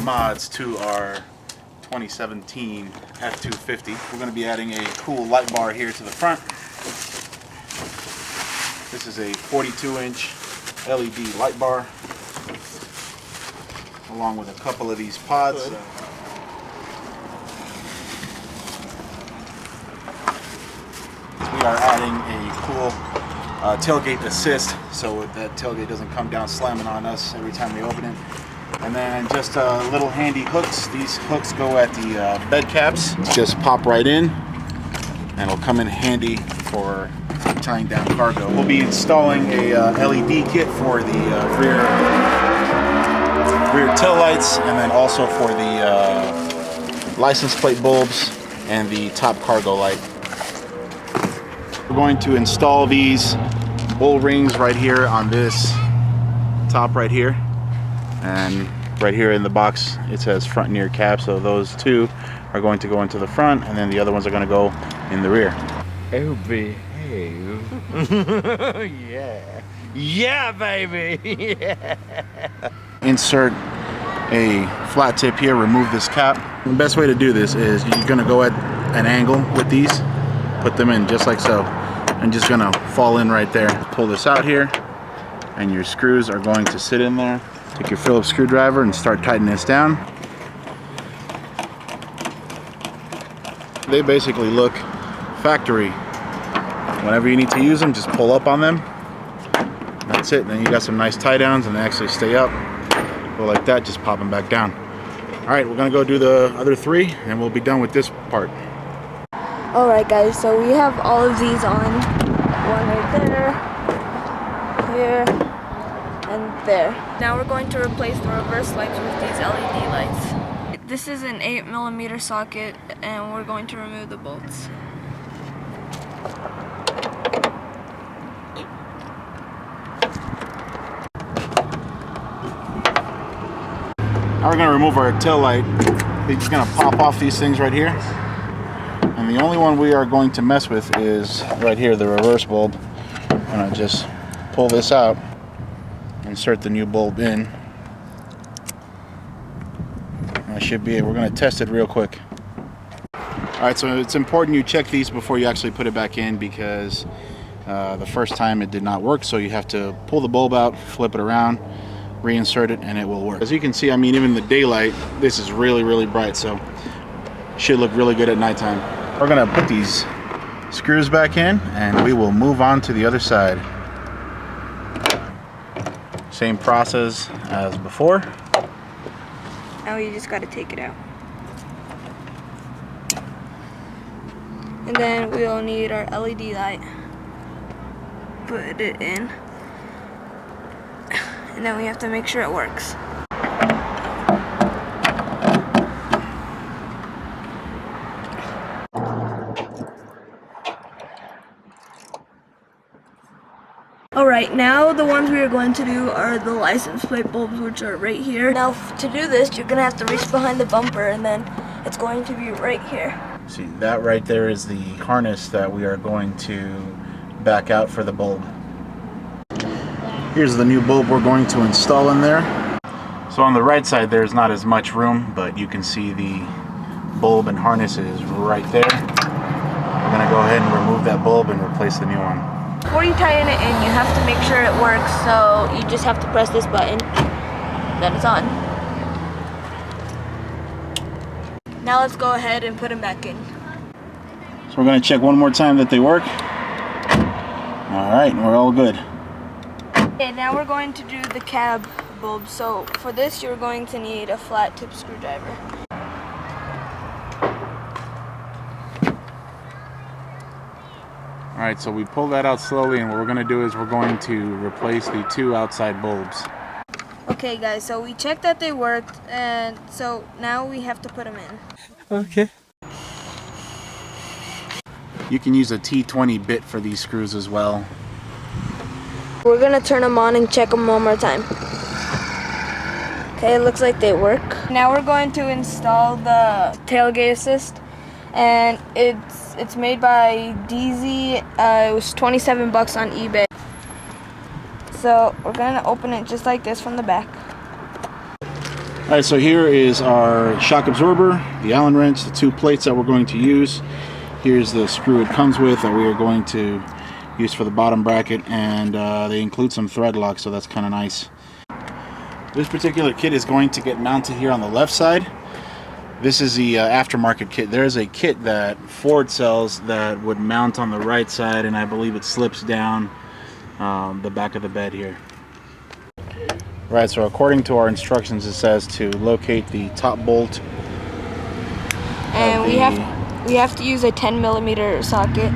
mods to our 2017 F250. We're going to be adding a cool light bar here to the front. This is a 42-inch LED light bar, along with a couple of these pods. We are adding a cool tailgate assist, so that tailgate doesn't come down slamming on us every time we open it. And then just little handy hooks. These hooks go at the bed caps. Just pop right in, and it'll come in handy for tying down cargo. We'll be installing a LED kit for the rear tail lights, and then also for the license plate bulbs and the top cargo light. We're going to install these bull rings right here on this top right here, and right here in the box it says front and rear cap, so those two are going to go into the front, and then the other ones are going to go in the rear. Oh, behave. Yeah, baby. Yeah. Insert a flat tip here, remove this cap. The best way to do this is you're going to go at an angle with these, put them in just like so, and just going to fall in right there. Pull this out here, and your screws are going to sit in there. Take your Phillips screwdriver and start tightening this down. They basically look factory. Whenever you need to use them, just pull up on them. That's it. Then you got some nice tie downs, and they actually stay up. Go like that, just pop them back down. All right, we're gonna go do the other three, and we'll be done with this part. Alright guys, so we have all of these on. One right there, here, and there. Now we're going to replace the reverse lights with these LED lights. This is an 8mm socket, and we're going to remove the bolts. Now we're going to remove our tail light. We're just going to pop off these things right here. And the only one we are going to mess with is right here, the reverse bulb. I'm going to just pull this out, insert the new bulb in. That should be it. We're going to test it real quick. Alright, so it's important you check these before you actually put it back in, because the first time it did not work, so you have to pull the bulb out, flip it around, reinsert it, and it will work. As you can see, I mean, even in the daylight, this is really bright, so it should look really good at nighttime. We're gonna put these screws back in, and we will move on to the other side. Same process as before. Now you just gotta take it out. And then we'll need our LED light. Put it in. And then we have to make sure it works. Alright, now the ones we are going to do are the license plate bulbs, which are right here. Now to do this, you're going to have to reach behind the bumper, and then it's going to be right here. See, that right there is the harness that we are going to back out for the bulb. Here's the new bulb we're going to install in there. So on the right side there's not as much room, but you can see the bulb and harness is right there. We're going to go ahead and remove that bulb and replace the new one. Before you tighten it in, you have to make sure it works, so you just have to press this button, then it's on. Now let's go ahead and put them back in. So we're going to check one more time that they work. Alright, we're all good. Okay, now we're going to do the cab bulb. So for this, you're going to need a flat tip screwdriver. Alright, so we pull that out slowly, and what we're going to do is we're going to replace the two outside bulbs. Okay guys, so we checked that they worked, and so now we have to put them in. Okay. You can use a T20 bit for these screws as well. We're gonna turn them on and check them one more time. Okay, it looks like they work. Now we're going to install the tailgate assist, and it's made by DZ. It was 27 bucks on eBay. So we're gonna open it just like this from the back. All right, so here is our shock absorber, the Allen wrench, the 2 plates that we're going to use. Here's the screw it comes with that we are going to use for the bottom bracket, and they include some thread lock, so that's kind of nice. This particular kit is going to get mounted here on the left side. This is the aftermarket kit. There's a kit that Ford sells that would mount on the right side, and I believe it slips down the back of the bed here. Right, so according to our instructions, it says to locate the top bolt. And we have to use a 10mm socket.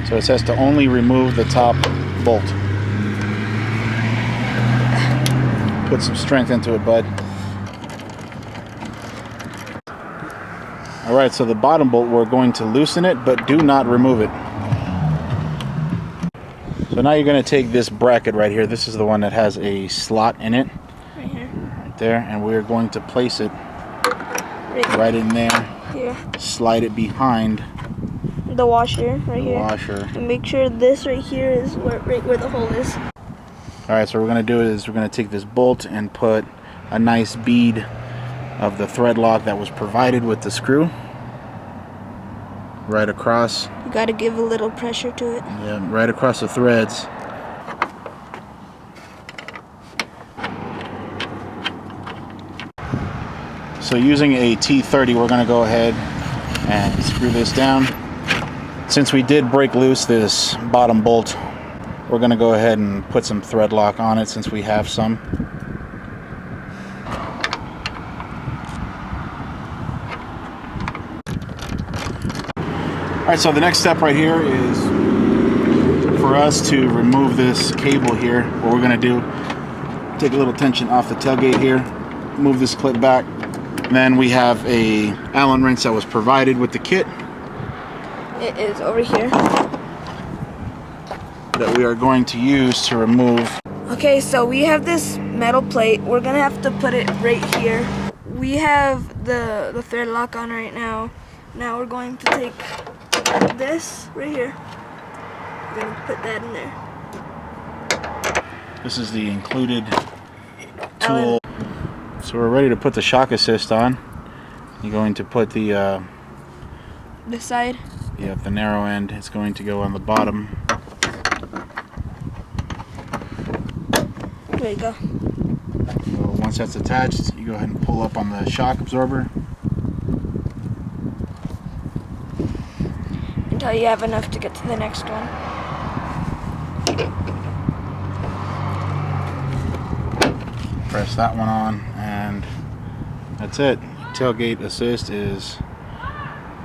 So it says to only remove the top bolt. Put some strength into it, bud. Alright, so the bottom bolt, we're going to loosen it, but do not remove it. So now you're going to take this bracket right here. This is the one that has a slot in it. Right here. Right there. And we're going to place it right in there. Here. Slide it behind The washer right here. washer. And make sure this right here is right where the hole is. Alright, so what we're going to do is we're going to take this bolt and put a nice bead of the thread lock that was provided with the screw right across. You gotta give a little pressure to it. Yeah, right across the threads. So using a T30, we're going to go ahead and screw this down. Since we did break loose this bottom bolt, we're going to go ahead and put some thread lock on it since we have some. Alright, so the next step right here is for us to remove this cable here. What we're going to do, take a little tension off the tailgate here, move this clip back, and then we have a Allen wrench that was provided with the kit. It is over here. That we are going to use to remove. Okay, so we have this metal plate. We're gonna have to put it right here. We have the thread lock on right now. Now we're going to take this right here. We're gonna put that in there. This is the included tool. So we're ready to put the shock assist on. You're going to put the This side. yeah, the narrow end. It's going to go on the bottom. There you go. So once that's attached, you go ahead and pull up on the shock absorber. Until you have enough to get to the next one. Press that one on, and that's it. Tailgate assist is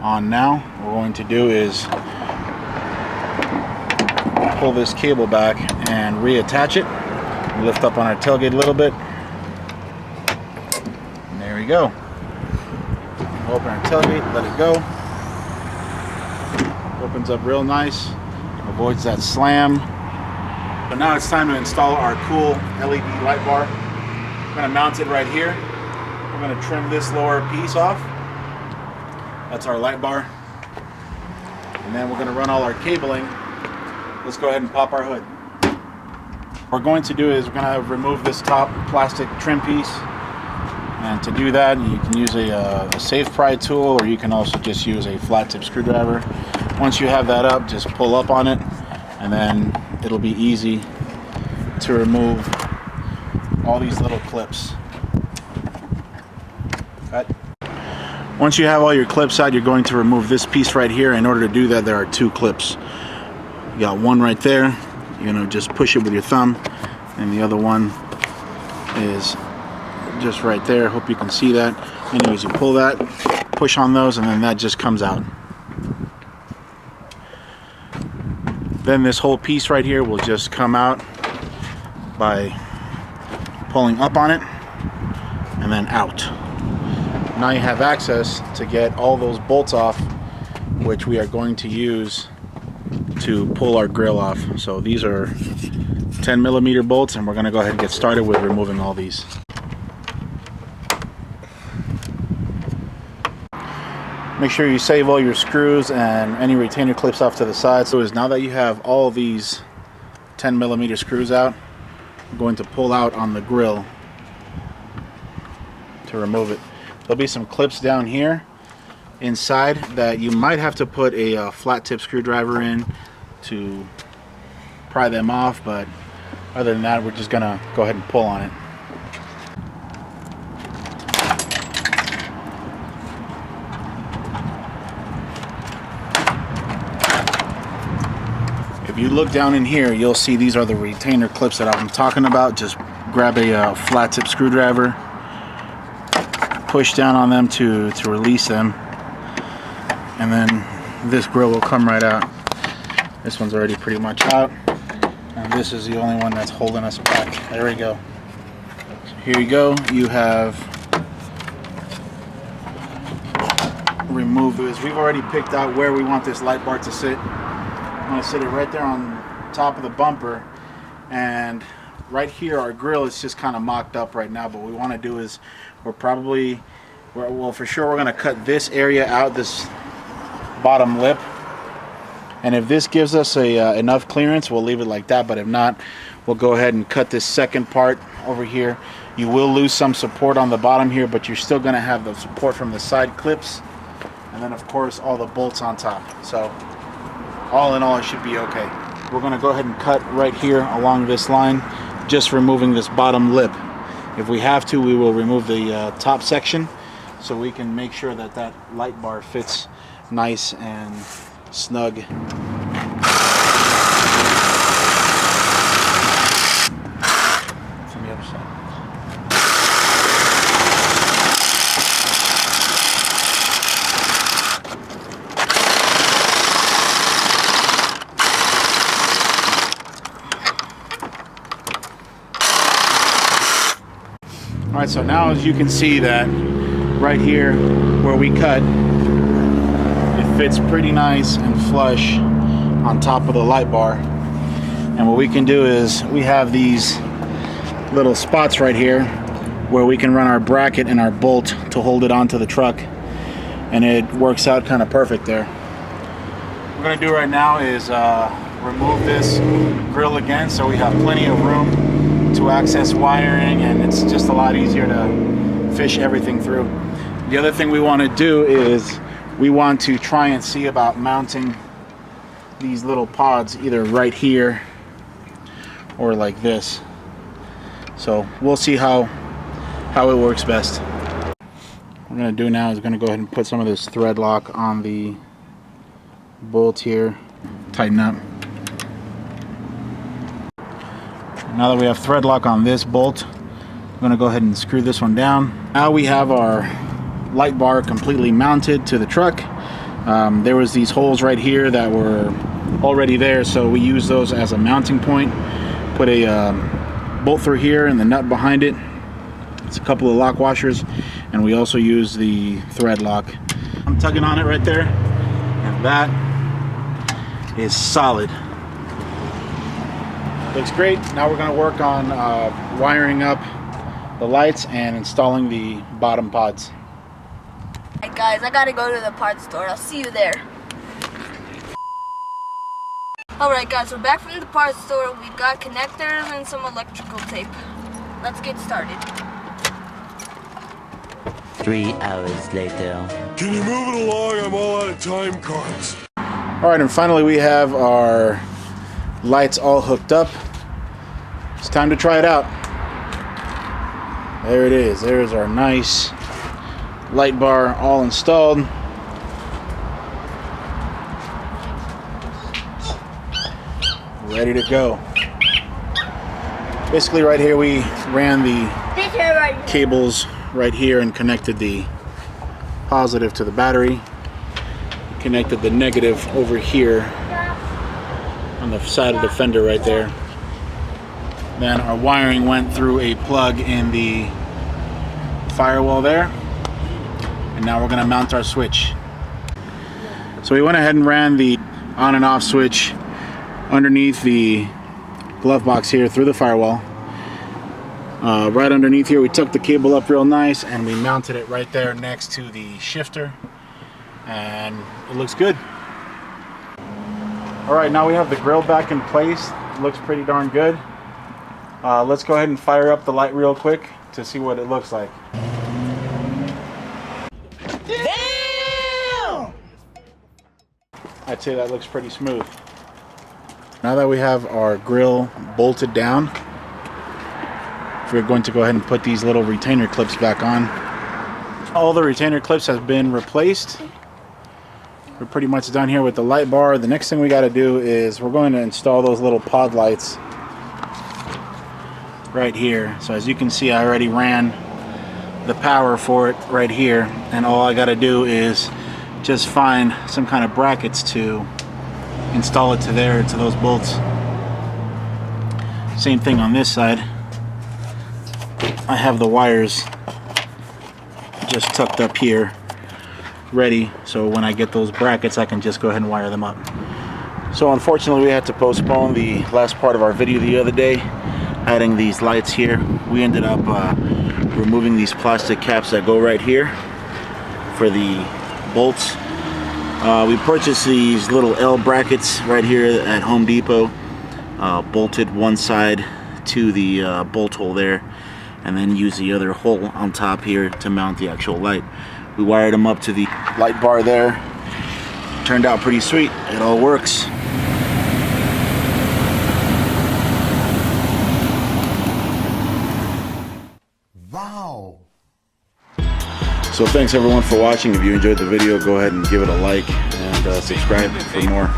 on now. What we're going to do is pull this cable back and reattach it. Lift up on our tailgate a little bit. And there we go. Open our tailgate, let it go. Opens up real nice, avoids that slam. But now it's time to install our cool LED light bar. We're going to mount it right here. We're going to trim this lower piece off. That's our light bar. And then we're going to run all our cabling. Let's go ahead and pop our hood. What we're going to do is we're going to remove this top plastic trim piece. And to do that, you can use a safe pry tool, or you can also just use a flat tip screwdriver. Once you have that up, just pull up on it, and then it'll be easy to remove all these little clips. Cut. Once you have all your clips out, you're going to remove this piece right here. In order to do that, there are 2 clips. You got one right there. You're going to just push it with your thumb, and the other one is just right there. Hope you can see that. Anyways, you pull that, push on those, and then that just comes out. Then this whole piece right here will just come out by pulling up on it and then out. Now you have access to get all those bolts off, which we are going to use to pull our grill off. So these are 10mm bolts, and we're going to go ahead and get started with removing all these. Make sure you save all your screws and any retainer clips off to the side. So now that you have all these 10mm screws out, I'm going to pull out on the grill. to remove it. There'll be some clips down here inside that you might have to put a flat tip screwdriver in to pry them off, but other than that, we're just gonna go ahead and pull on it. If you look down in here, you'll see these are the retainer clips that I'm talking about. Just grab a flat tip screwdriver, push down on them to release them, and then this grill will come right out. This one's already pretty much out, and this is the only one that's holding us back. There we go. So here you go. You have removed this. We've already picked out where we want this light bar to sit. I'm going to sit it right there on top of the bumper, and right here our grill is just kind of mocked up right now. But what we want to do is well, for sure we're going to cut this area out, this bottom lip, and if this gives us enough clearance, we'll leave it like that. But if not, we'll go ahead and cut this second part over here. You will lose some support on the bottom here, but you're still going to have the support from the side clips, and then of course all the bolts on top. So all in all, it should be okay. We're going to go ahead and cut right here along this line, just removing this bottom lip. If we have to, we will remove the top section so we can make sure that that light bar fits nice and snug. From the other side. Alright, so now as you can see that right here where we cut, it fits pretty nice and flush on top of the light bar. And what we can do is we have these little spots right here where we can run our bracket and our bolt to hold it onto the truck, and it works out kind of perfect there. What we're going to do right now is remove this grill again so we have plenty of room to access wiring, and it's just a lot easier to fish everything through. The other thing we want to do is we want to try and see about mounting these little pods either right here or like this. So we'll see how it works best. What we're going to do now is going to go ahead and put some of this thread lock on the bolt here, tighten up. Now that we have thread lock on this bolt, I'm going to go ahead and screw this one down. Now we have our light bar completely mounted to the truck. There was these holes right here that were already there, so we use those as a mounting point. Put a bolt through here and the nut behind it. It's a couple of lock washers, and we also use the thread lock. I'm tugging on it right there, and that is solid. Looks great. Now we're going to work on wiring up the lights and installing the bottom pods. Alright guys, I gotta go to the parts store. I'll see you there. Alright guys, we're back from the parts store. We got connectors and some electrical tape. Let's get started. 3 hours later. Can you move it along? I'm all out of time cards. Alright, and finally we have our lights all hooked up. It's time to try it out. There it is. There's our nice light bar all installed. Ready to go. Basically right here we ran the cables right here and connected the positive to the battery. Connected the negative over here on the side of the fender right there. Then our wiring went through a plug in the firewall there, and now we're going to mount our switch. So we went ahead and ran the on and off switch underneath the glove box here through the firewall. Right underneath here we took the cable up real nice and we mounted it right there next to the shifter, and it looks good. Alright, now we have the grill back in place. It looks pretty darn good. Let's go ahead and fire up the light real quick to see what it looks like. I'd say that looks pretty smooth. Now that we have our grill bolted down, we're going to go ahead and put these little retainer clips back on. All the retainer clips have been replaced. We're pretty much done here with the light bar. The next thing we got to do is we're going to install those little pod lights right here. So as you can see, I already ran the power for it right here, and all I got to do is just find some kind of brackets to install it to there, to those bolts. Same thing on this side. I have the wires just tucked up here ready, so when I get those brackets I can just go ahead and wire them up. So unfortunately we had to postpone the last part of our video the other day, adding these lights here. We ended up removing these plastic caps that go right here for the bolts. We purchased these little L brackets right here at Home Depot, bolted one side to the bolt hole there, and then use the other hole on top here to mount the actual light. We wired them up to the light bar there. Turned out pretty sweet. It all works. Wow. So thanks everyone for watching. If you enjoyed the video, go ahead and give it a like and subscribe for more.